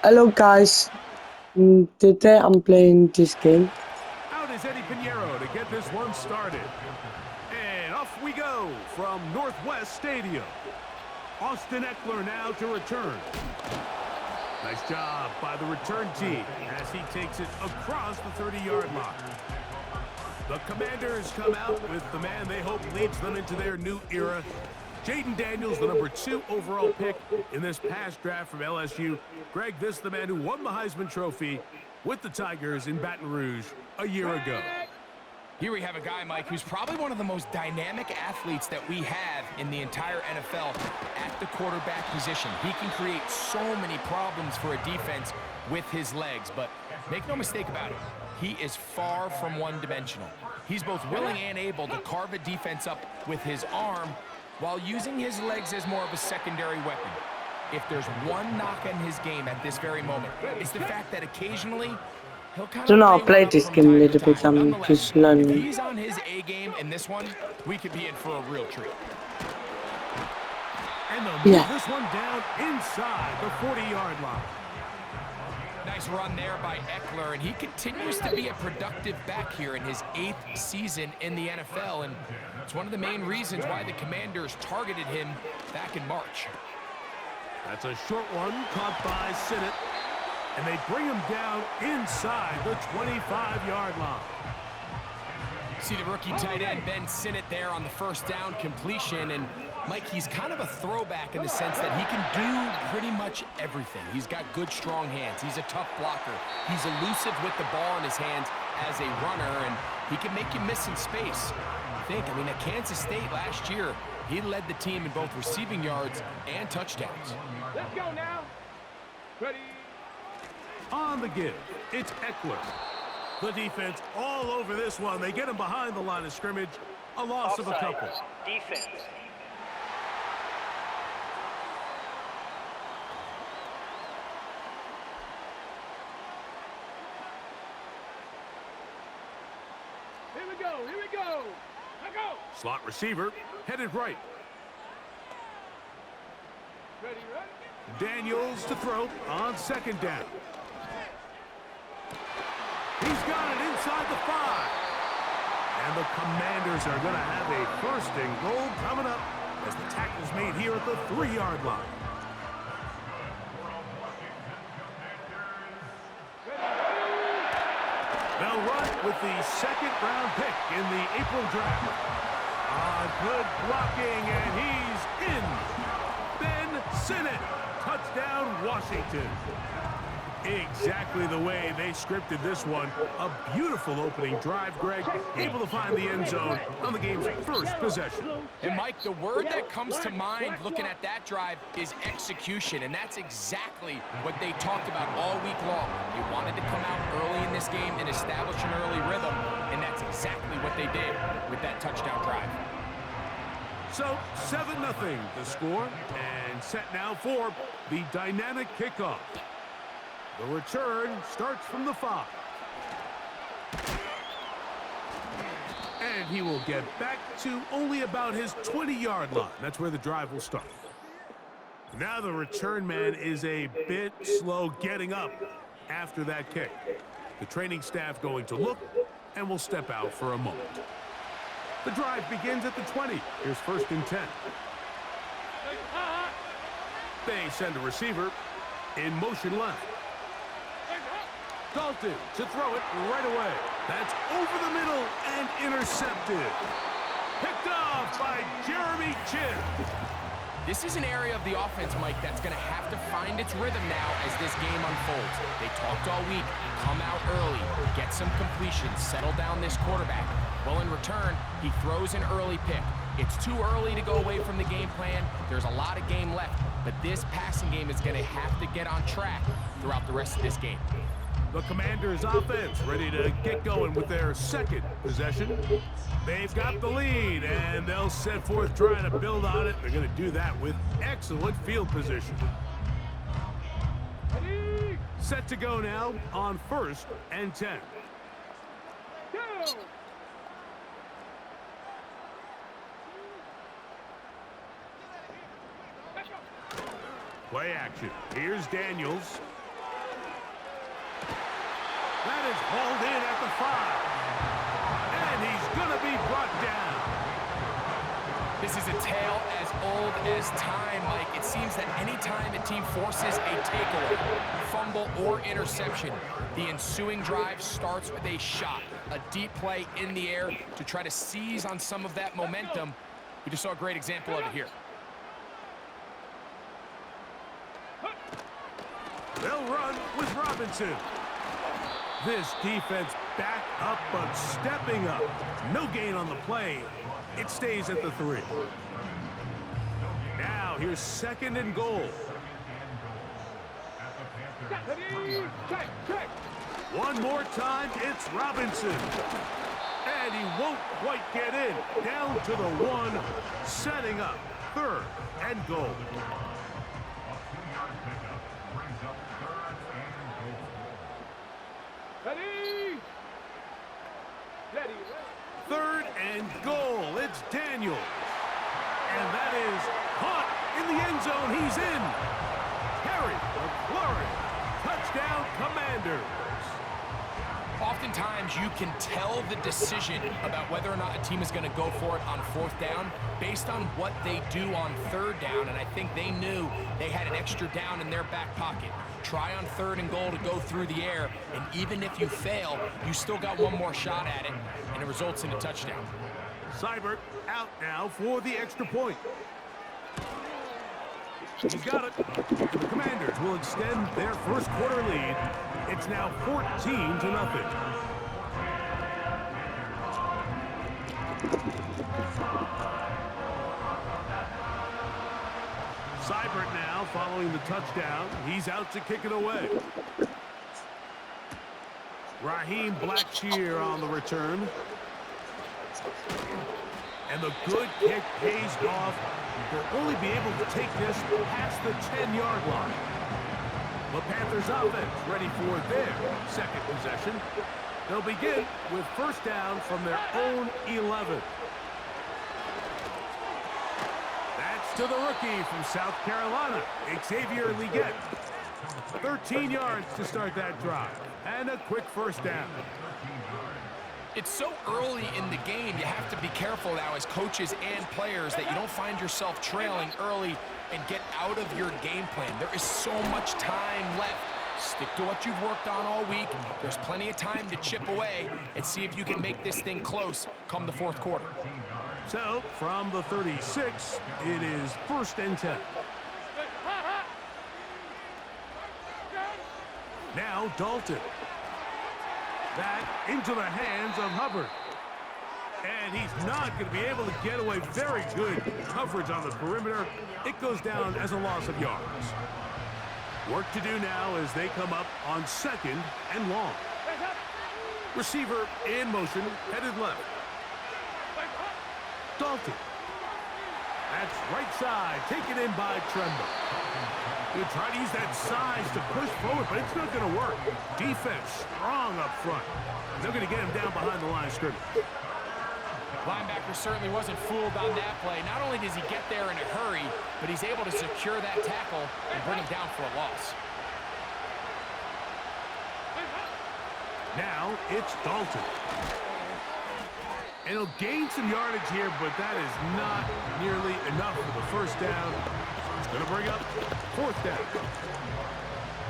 Hello guys, today I'm playing this game. Out is Eddie Pinheiro to get this one started. And off we go from Northwest Stadium. Austin Eckler now to return. Nice job by the return team as he takes it across the 30-yard line. The Commanders come out with the man they hope leads them into their new era. Jaden Daniels, the number 2 overall pick in this past draft from LSU. Greg, this is the man who won the Heisman Trophy with the Tigers in Baton Rouge a year ago. Here we have a guy, Mike, who's probably one of the most dynamic athletes that we have in the entire NFL at the quarterback position. He can create so many problems for a defense with his legs, but make no mistake about it, he is far from one-dimensional. He's both willing and able to carve a defense up with his arm while using his legs as more of a secondary weapon. If there's one knock on his game at this very moment, it's the fact that occasionally he'll kind So of now I lay play one up this from game a time to little bit. time. I'm Nonetheless, just if learning. he's on his A game in this one, we could be in for a real treat. And they'll move this one down inside the 40-yard line. Nice run there by Eckler, and he continues to be a productive back here in his 8th season in the NFL, and it's one of the main reasons why the Commanders targeted him back in March. That's a short one caught by Sinnott, and they bring him down inside the 25-yard line. See the rookie tight end Ben Sinnott there on the first down completion, and Mike, he's kind of a throwback in the sense that he can do pretty much everything. He's got good, strong hands. He's a tough blocker. He's elusive with the ball in his hands as a runner, and he can make you miss in space. I mean, at Kansas State last year, he led the team in both receiving yards and touchdowns. Let's go now. Ready. On the give, it's Eckler. The defense all over this one. They get him behind the line of scrimmage. A loss of a couple. Defense. Here we go. Here we go. Let go. Slot receiver headed right. Ready, ready. Daniels to throw on second down. He's got it inside the 5. And the Commanders are going to have a first and goal coming up as the tackle's made here at the 3-yard line. They'll run with the second-round pick in the April draft. Good blocking, and he's in. Ben Sinnott, touchdown Washington. Exactly the way they scripted this one. A beautiful opening drive, Greg. Able to find the end zone on the game's first possession. And Mike, the word that comes to mind looking at that drive is execution, and that's exactly what they talked about all week long. They wanted to come out early in this game and establish an early rhythm, and that's exactly what they did with that touchdown drive. So 7-0 the score, and set now for the dynamic kickoff. The return starts from the 5. And he will get back to only about his 20-yard line. That's where the drive will start. Now the return man is a bit slow getting up after that kick. The training staff going to look and will step out for a moment. The drive begins at the 20. Here's 1st and 10. They send a receiver in motion left. Dalton to throw it right away. That's over the middle and intercepted. Picked off by Jeremy Chinn. This is an area of the offense, Mike, that's going to have to find its rhythm now as this game unfolds. They talked all week, come out early, get some completions, settle down this quarterback. Well, in return, he throws an early pick. It's too early to go away from the game plan. There's a lot of game left, but this passing game is going to have to get on track throughout the rest of this game. The Commanders' offense ready to get going with their second possession. They've got the lead, and they'll set forth trying to build on it. They're going to do that with excellent field position. Set to go now on 1st and 10. Go! Play action. Here's Daniels. is hauled in at the 5. And he's going to be brought down. This is a tale as old as time, Mike. It seems that any time a team forces a takeaway, fumble, or interception, the ensuing drive starts with a shot, a deep play in the air to try to seize on some of that momentum. We just saw a great example of it here. They'll run with Robinson. This defense back up, but stepping up. No gain on the play. It stays at the 3. Now, here's 2nd and goal. One more time, it's Robinson. And he won't quite get in. Down to the 1, setting up 3rd and goal. Ready. 3rd and goal. It's Daniels. And that is caught in the end zone. He's in. Terry McLaurin. Touchdown, Commanders. Oftentimes, you can tell the decision about whether or not a team is going to go for it on 4th down based on what they do on 3rd down, and I think they knew they had an extra down in their back pocket. Try on 3rd and goal to go through the air, and even if you fail, you still got one more shot at it, and it results in a touchdown. Seibert out now for the extra point. He's got it. And the Commanders will extend their first quarter lead. It's now 14-0. Seibert now following the touchdown. He's out to kick it away. Raheem Blackshear on the return. And the good kick pays off. They'll only be able to take this past the 10-yard line. The Panthers offense ready for their 2nd possession. They'll begin with 1st down from their own 11. That's to the rookie from South Carolina, Xavier Legette. 13 yards to start that drive. And a quick 1st down. It's so early in the game, you have to be careful now as coaches and players that you don't find yourself trailing early and get out of your game plan. There is so much time left. Stick to what you've worked on all week. There's plenty of time to chip away and see if you can make this thing close come the 4th quarter. So, from the 36, it is 1st and 10. Now Dalton. That into the hands of Hubbard. And he's not going to be able to get away. Very good coverage on the perimeter. It goes down as a loss of yards. Work to do now as they come up on 2nd and long. Receiver in motion, headed left. Dalton. That's right side, taken in by Tremble. He'll try to use that size to push forward, but it's not going to work. Defense strong up front. They're going to get him down behind the line of scrimmage. Linebacker certainly wasn't fooled on that play. Not only does he get there in a hurry, but he's able to secure that tackle and bring him down for a loss. Now it's Dalton. And he'll gain some yardage here, but that is not nearly enough for the 1st down. It's going to bring up 4th down.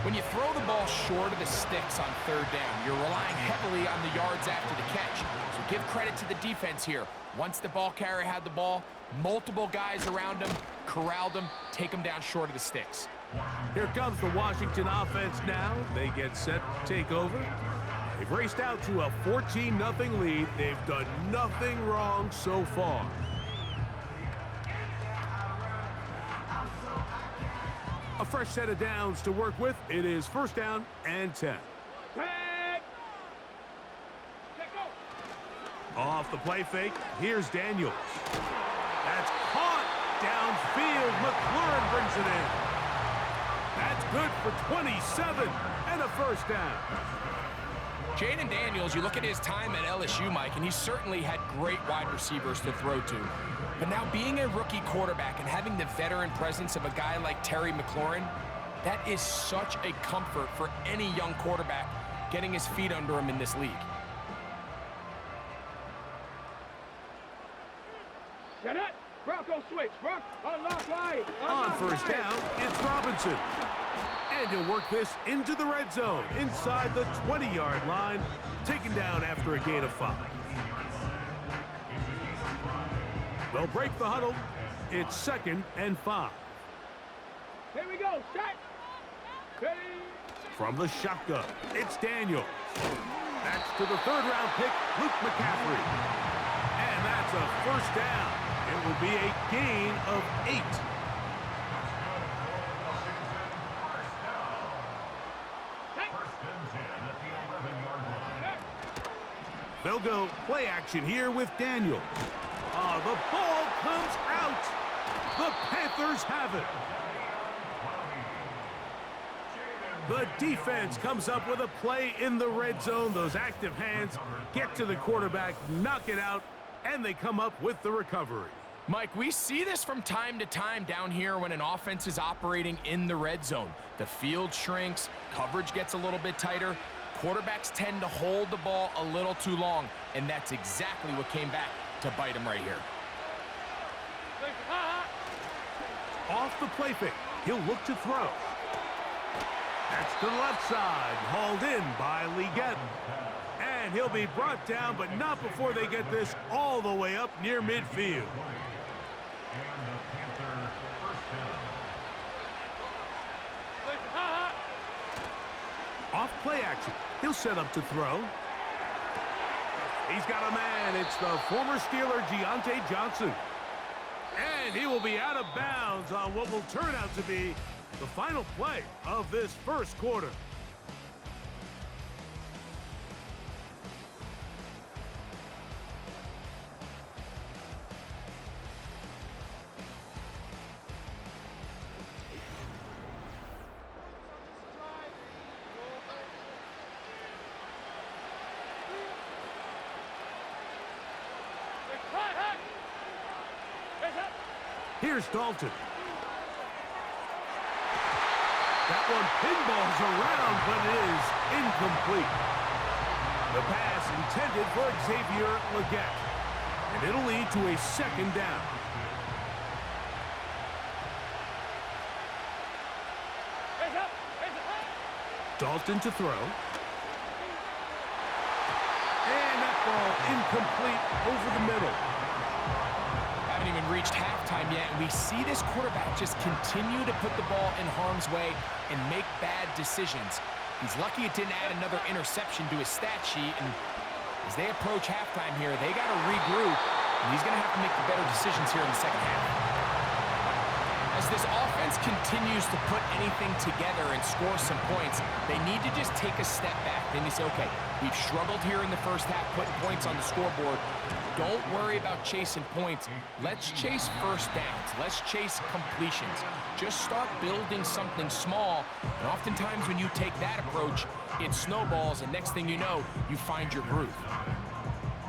When you throw the ball short of the sticks on 3rd down, you're relying heavily on the yards after the catch. So give credit to the defense here. Once the ball carrier had the ball, multiple guys around him, corralled him, take him down short of the sticks. Here comes the Washington offense now. They get set to take over. They've raced out to a 14-0 lead. They've done nothing wrong so far. A fresh set of downs to work with. It is 1st down and 10. Off the play fake, here's Daniels. That's caught downfield. McLaurin brings it in. That's good for 27 and a 1st down. Jaden Daniels, you look at his time at LSU, Mike, and he certainly had great wide receivers to throw to. But now being a rookie quarterback and having the veteran presence of a guy like Terry McLaurin, that is such a comfort for any young quarterback getting his feet under him in this league. Set it. Bronco switch. Bronco unlock line. On first down, it's Robinson. And he'll work this into the red zone, inside the 20-yard line, taken down after a gain of 5. They'll break the huddle. It's 2nd and 5. Here we go. Set. Ready. From the shotgun, it's Daniels. That's to the 3rd-round pick, Luke McCaffrey. And that's a first down. It will be a gain of 8. They'll go play action here with Daniels. The ball comes out. The Panthers have it. The defense comes up with a play in the red zone. Those active hands get to the quarterback, knock it out, and they come up with the recovery. Mike, we see this from time to time down here when an offense is operating in the red zone. The field shrinks, coverage gets a little bit tighter, quarterbacks tend to hold the ball a little too long, and that's exactly what came back to bite him right here. Off the play fake, he'll look to throw. That's to the left side, hauled in by Leggett. And he'll be brought down, but not before they get this all the way up near midfield. Off play action, he'll set up to throw. He's got a man. It's the former Steeler, Deontay Johnson. And he will be out of bounds on what will turn out to be the final play of this first quarter. Here's Dalton. That one pinballs around, but it is incomplete. The pass intended for Xavier Leggett. And it'll lead to a 2nd down. Dalton to throw. And that ball incomplete over the middle. Haven't even reached halftime yet, and we see this quarterback just continue to put the ball in harm's way and make bad decisions. He's lucky it didn't add another interception to his stat sheet, and as they approach halftime here, they got to regroup, and he's going to have to make the better decisions here in the second half. As this offense continues to put anything together and score some points, they need to just take a step back. Then you say, okay, we've struggled here in the first half, putting points on the scoreboard. Don't worry about chasing points. Let's chase first downs. Let's chase completions. Just start building something small. And oftentimes when you take that approach, it snowballs, and next thing you know, you find your groove.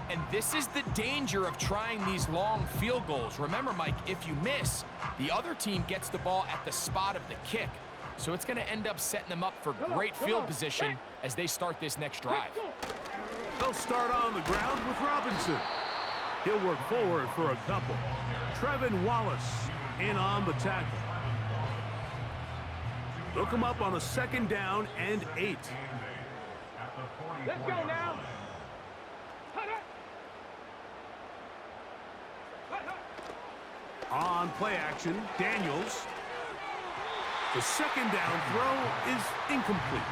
And this is the danger of trying these long field goals. Remember, Mike, if you miss, the other team gets the ball at the spot of the kick. So it's going to end up setting them up for great field position as they start this next drive. They'll start on the ground with Robinson. He'll work forward for a couple. Trevin Wallace in on the tackle. They'll come up on a 2nd down and 8. Let's go now. On play action, Daniels. The 2nd down throw is incomplete.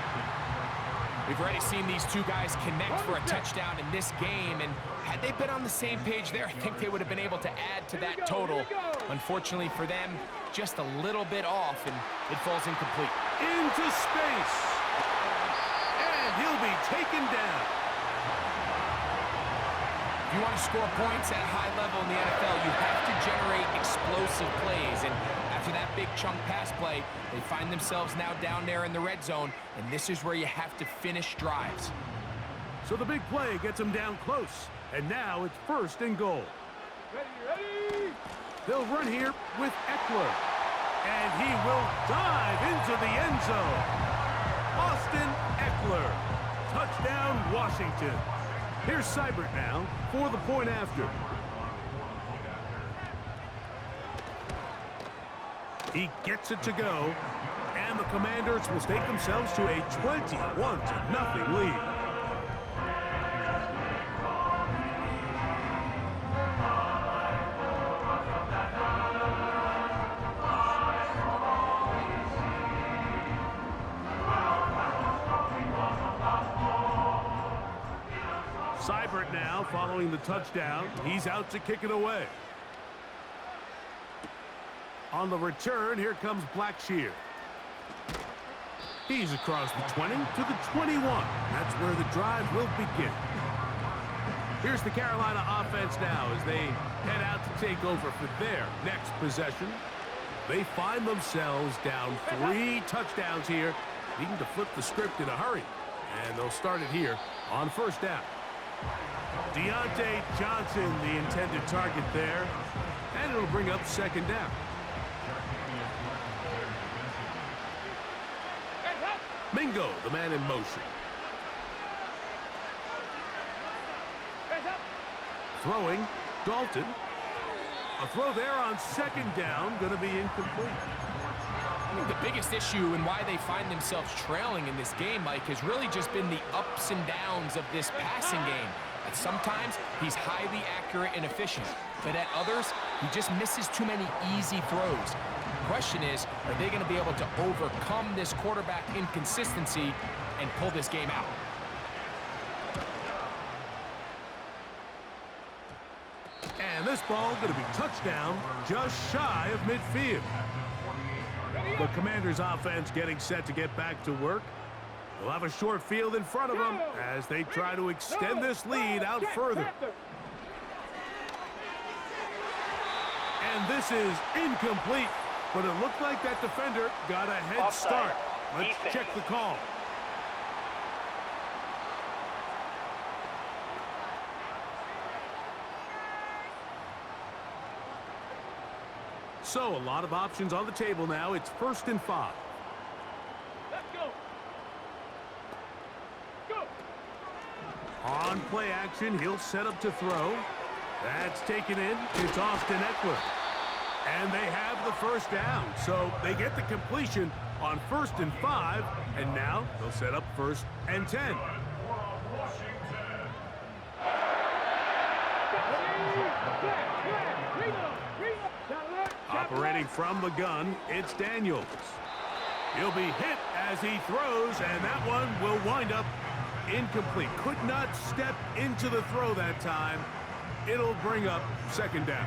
We've already seen these two guys connect for a touchdown in this game, and had they been on the same page there, I think they would have been able to add to that total. Unfortunately for them, just a little bit off, and it falls incomplete. Into space. And he'll be taken down. If you want to score points at a high level in the NFL, you have to generate explosive plays. And after that big chunk pass play, they find themselves now down there in the red zone, and this is where you have to finish drives. So the big play gets them down close. And now it's 1st and goal. Ready. They'll run here with Eckler. And he will dive into the end zone. Austin Eckler Touchdown, Washington. Here's Seibert now for the point after. He gets it to go, and the Commanders will stake themselves to a 21-0 lead. Seibert now following the touchdown. He's out to kick it away. On the return, here comes Blackshear. He's across the 20 to the 21. That's where the drive will begin. Here's the Carolina offense now as they head out to take over for their next possession. They find themselves down 3 touchdowns here, needing to flip the script in a hurry. And they'll start it here on first down. Deontay Johnson, the intended target there. And it'll bring up second down. Mingo, the man in motion. Throwing, Dalton. A throw there on second down, going to be incomplete. I think the biggest issue and why they find themselves trailing in this game, Mike, has really just been the ups and downs of this passing game. At sometimes, he's highly accurate and efficient, but at others, he just misses too many easy throws. The question is, are they going to be able to overcome this quarterback inconsistency and pull this game out? And this ball going to be touchdown just shy of midfield. The Commanders' offense getting set to get back to work. They'll have a short field in front of them as they try to extend this lead out further. And this is incomplete, but it looked like that defender got a head start. Let's check the call. So, a lot of options on the table now. It's 1st and 5. Let's go. Go. On play action, he'll set up to throw. That's taken in. It's Austin Eckler. And they have the first down. So, they get the completion on 1st and 5. And now, they'll set up 1st and 10. Operating from the gun, it's Daniels. He'll be hit as he throws, and that one will wind up incomplete. Could not step into the throw that time. It'll bring up second down.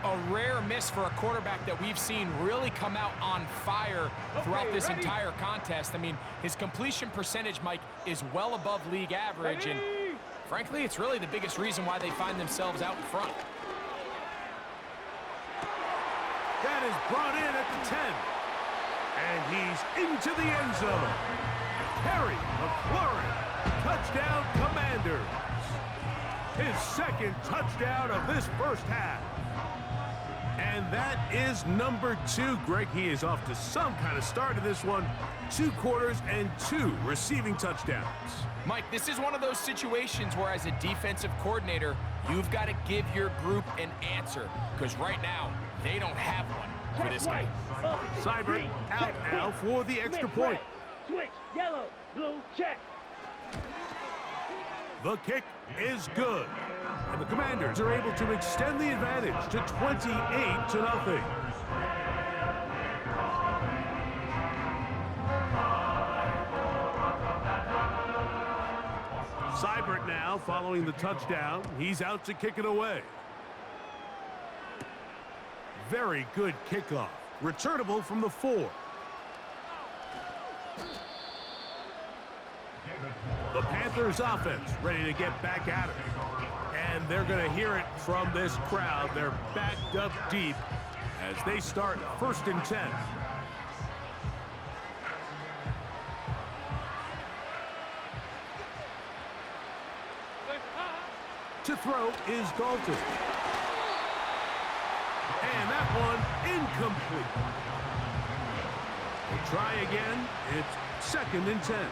A rare miss for a quarterback that we've seen really come out on fire throughout this entire contest. I mean, his completion percentage, Mike, is well above league average, and frankly, it's really the biggest reason why they find themselves out in front. That is brought in at the 10. And he's into the end zone. Harry McLaurin, touchdown Commanders. His second touchdown of this first half. And that is number 2. Greg, he is off to some kind of start in this one. 2 quarters and 2 receiving touchdowns. Mike, this is one of those situations where as a defensive coordinator, you've got to give your group an answer. Because right now, they don't have one for this game. Seibert out now for the extra point. Switch, yellow, blue, check. The kick is good. And the Commanders are able to extend the advantage to 28-0. Seibert now following the touchdown. He's out to kick it away. Very good kickoff. Returnable from the 4. The Panthers offense ready to get back at it. And they're going to hear it from this crowd. They're backed up deep as they start 1st and 10. To throw is Dalton. And that one incomplete. We'll try again. It's 2nd and 10.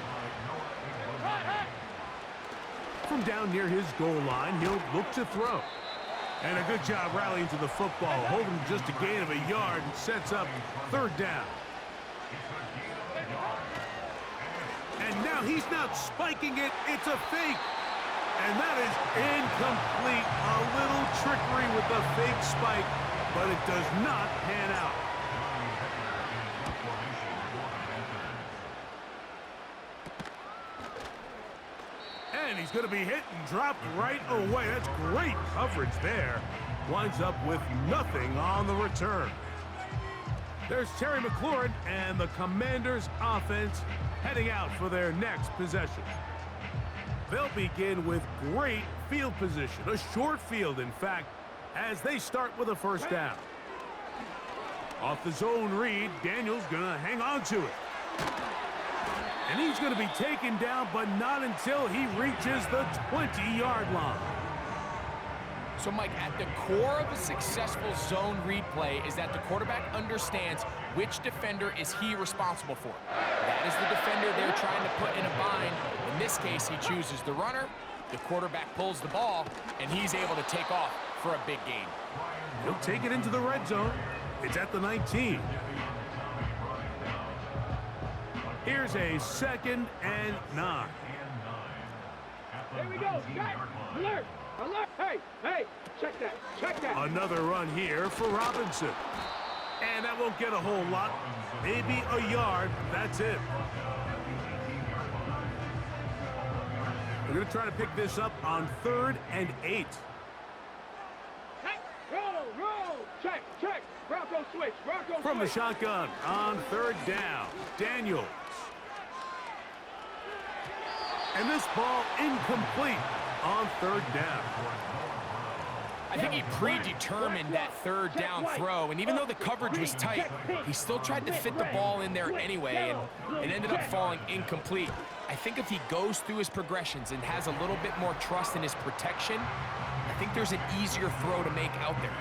from down near his goal line, he'll look to throw. And a good job rallying to the football, holding just a gain of a yard and sets up third down. And now he's not spiking it, it's a fake. And that is incomplete. A little trickery with the fake spike, but it does not pan out. And he's going to be hit and dropped right away. That's great coverage there. Winds up with nothing on the return. There's Terry McLaurin and the Commanders' offense heading out for their next possession. They'll begin with great field position, a short field, in fact, as they start with a first down. Off the zone read, Daniels going to hang on to it. And he's going to be taken down, but not until he reaches the 20-yard line. So, Mike, at the core of a successful zone read play is that the quarterback understands which defender is he responsible for. That is the defender they're trying to put in a bind. In this case, he chooses the runner, the quarterback pulls the ball, and he's able to take off for a big gain. He'll take it into the red zone. It's at the 19. Here's a 2nd and 9. Here we go. Check. Alert. Alert. Hey. Hey. Check that. Check that. Another run here for Robinson. And that won't get a whole lot. Maybe a yard. That's it. We're going to try to pick this up on 3rd and 8. Hey. Roll. Check. Check. Bronco switch. Bronco From the switch. shotgun on 3rd down. Daniels. And this ball incomplete on 3rd down. I think he predetermined that 3rd down throw, and even though the coverage was tight, he still tried to fit the ball in there anyway, and it ended up falling incomplete. I think if he goes through his progressions and has a little bit more trust in his protection, I think there's an easier throw to make out there.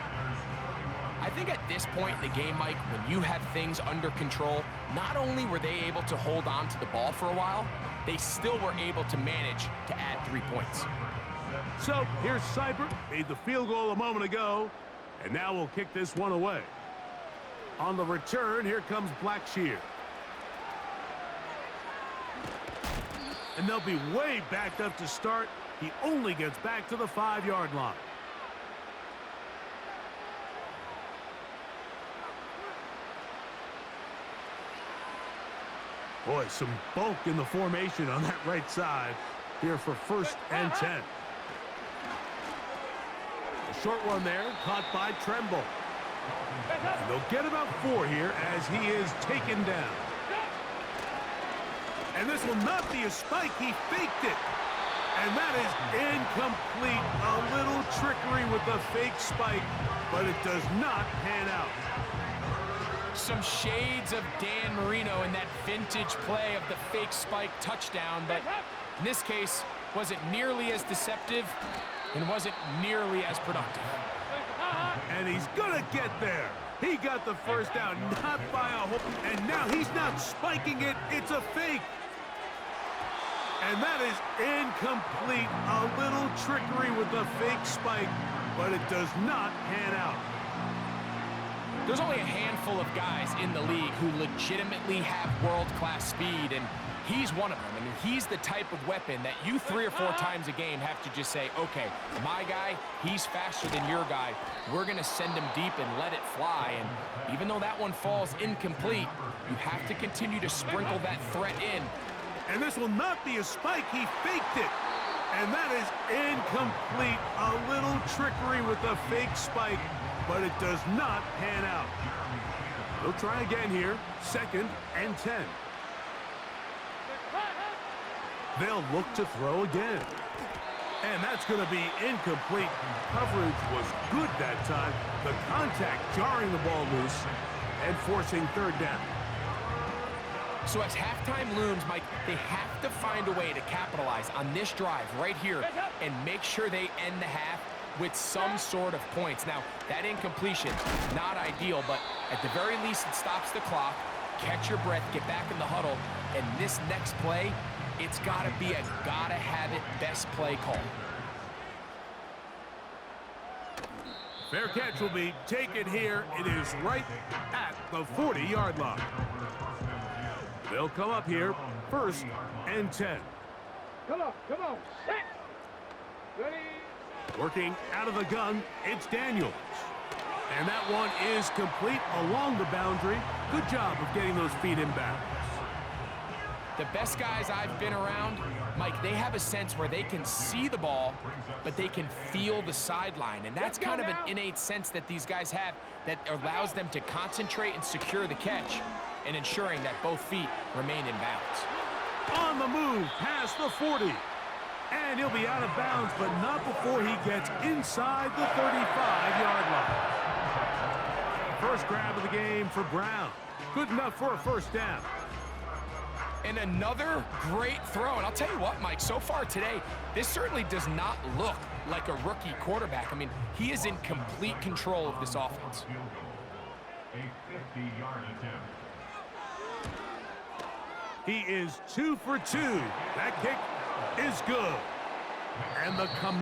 I think at this point in the game, Mike, when you have things under control, not only were they able to hold on to the ball for a while, they still were able to manage to add 3 points. So here's Seibert, made the field goal a moment ago, and now we'll kick this one away. On the return, here comes Blackshear. And they'll be way backed up to start. He only gets back to the 5-yard line. Boy, some bulk in the formation on that right side here for 1st and 10. A short one there, caught by Tremble. And they'll get about 4 here as he is taken down. And this will not be a spike. He faked it. And that is incomplete. A little trickery with the fake spike, but it does not pan out. Some shades of Dan Marino in that vintage play of the fake spike touchdown, but in this case, wasn't nearly as deceptive and wasn't nearly as productive. And he's gonna get there. He got the first down, not by a whole, and now he's not spiking it, it's a fake. And that is incomplete. A little trickery with the fake spike, but it does not pan out. There's only a handful of guys in the league who legitimately have world-class speed, and he's one of them. I mean, he's the type of weapon that you 3 or 4 times a game have to just say, okay, my guy, he's faster than your guy. We're going to send him deep and let it fly. And even though that one falls incomplete, you have to continue to sprinkle that threat in. And this will not be a spike. He faked it. And that is incomplete. A little trickery with the fake spike, but it does not pan out. They'll try again here. 2nd and 10. They'll look to throw again. And that's going to be incomplete. Coverage was good that time. The contact jarring the ball loose and forcing 3rd down. So as halftime looms, Mike, they have to find a way to capitalize on this drive right here and make sure they end the half with some sort of points. Now, that incompletion, not ideal, but at the very least, it stops the clock. Catch your breath, get back in the huddle, and this next play, it's got to be a gotta-have-it best play call. Fair catch will be taken here. It is right at the 40-yard line. They'll come up here, 1st and 10. Come on, set. Ready. Working out of the gun, it's Daniels. And that one is complete along the boundary. Good job of getting those feet in bounds. The best guys I've been around, Mike, they have a sense where they can see the ball, but they can feel the sideline. And that's kind of an innate sense that these guys have that allows them to concentrate and secure the catch and ensuring that both feet remain in bounds. On the move, past the 40. And he'll be out of bounds, but not before he gets inside the 35-yard line. First grab of the game for Brown. Good enough for a first down. And another great throw. And I'll tell you what, Mike, so far today, this certainly does not look like a rookie quarterback. I mean, he is in complete control of this offense. A 50-yard attempt. He is 2 for 2. That kick is good. And the